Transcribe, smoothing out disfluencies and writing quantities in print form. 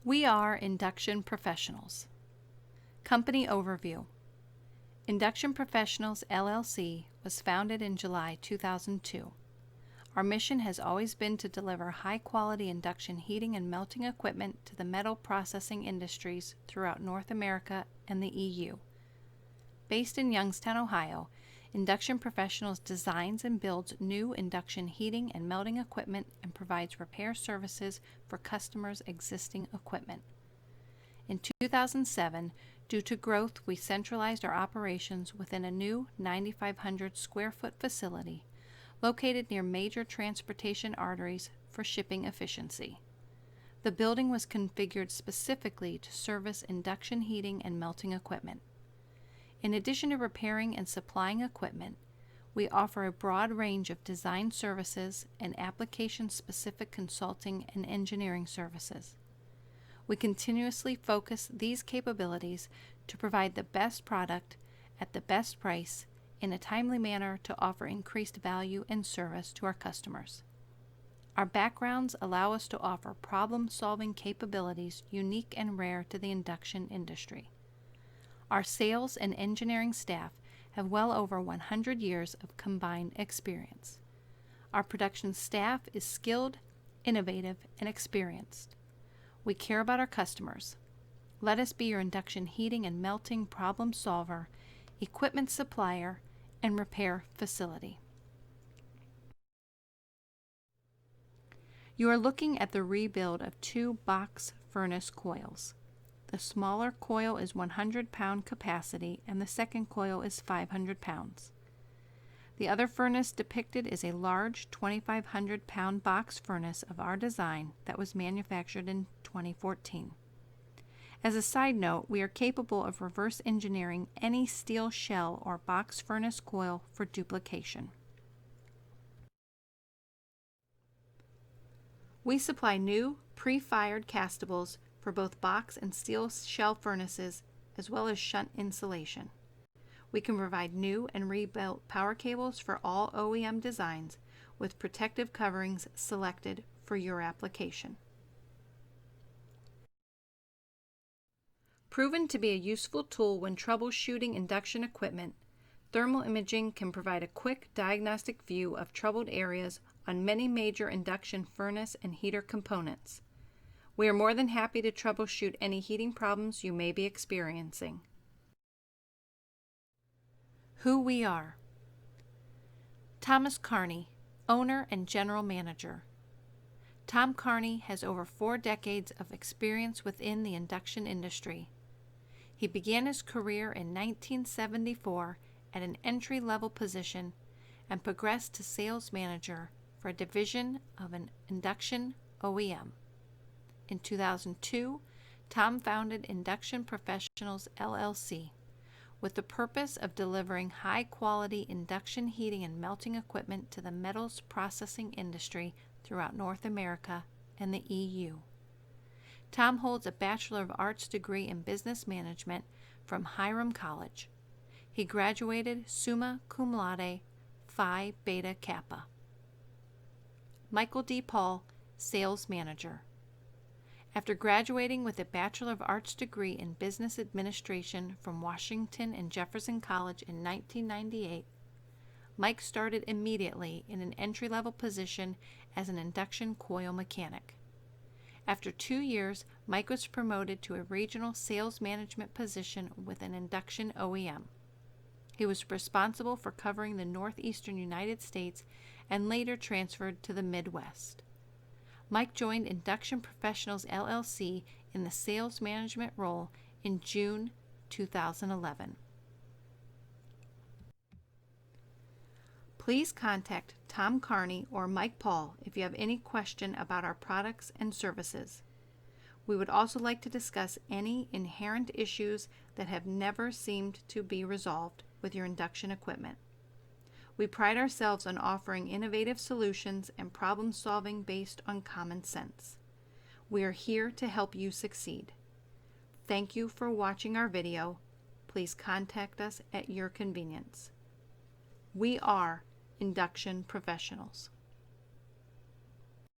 We are Induction Professionals. Company Overview. Induction Professionals, LLC was founded in July 2002. Our mission has always been to deliver high-quality induction heating and melting equipment to the metal processing industries throughout North America and the EU. Based in Youngstown, Ohio, Induction Professionals designs and builds new induction heating and melting equipment and provides repair services for customers' existing equipment. In 2007, due to growth, we centralized our operations within a new 9,500 square foot facility located near major transportation arteries for shipping efficiency. The building was configured specifically to service induction heating and melting equipment. In addition to repairing and supplying equipment, we offer a broad range of design services and application-specific consulting and engineering services. We continuously focus these capabilities to provide the best product at the best price in a timely manner to offer increased value and service to our customers. Our backgrounds allow us to offer problem-solving capabilities unique and rare to the induction industry. Our sales and engineering staff have well over 100 years of combined experience. Our production staff is skilled, innovative, and experienced. We care about our customers. Let us be your induction heating and melting problem solver, equipment supplier, and repair facility. You are looking at the rebuild of two box furnace coils. The smaller coil is 100-pound capacity and the second coil is 500 pounds. The other furnace depicted is a large 2,500-pound box furnace of our design that was manufactured in 2014. As a side note, we are capable of reverse engineering any steel shell or box furnace coil for duplication. We supply new pre-fired castables for both box and steel shell furnaces, as well as shunt insulation. We can provide new and rebuilt power cables for all OEM designs with protective coverings selected for your application. Proven to be a useful tool when troubleshooting induction equipment, thermal imaging can provide a quick diagnostic view of troubled areas on many major induction furnace and heater components. We are more than happy to troubleshoot any heating problems you may be experiencing. Who we are. Thomas Carney, owner and general manager. Tom Carney has over 4 decades of experience within the induction industry. He began his career in 1974 at an entry-level position and progressed to sales manager for a division of an induction OEM. In 2002, Tom founded Induction Professionals, LLC, with the purpose of delivering high-quality induction heating and melting equipment to the metals processing industry throughout North America and the EU. Tom holds a Bachelor of Arts degree in Business Management from Hiram College. He graduated summa cum laude, Phi Beta Kappa. Michael D. Paul, Sales Manager. After graduating with a Bachelor of Arts degree in Business Administration from Washington and Jefferson College in 1998, Mike started immediately in an entry-level position as an induction coil mechanic. After 2 years, Mike was promoted to a regional sales management position with an induction OEM. He was responsible for covering the northeastern United States and later transferred to the Midwest. Mike joined Induction Professionals, LLC in the sales management role in June 2011. Please contact Tom Carney or Mike Paul if you have any question about our products and services. We would also like to discuss any inherent issues that have never seemed to be resolved with your induction equipment. We pride ourselves on offering innovative solutions and problem solving based on common sense. We are here to help you succeed. Thank you for watching our video. Please contact us at your convenience. We are Induction Professionals.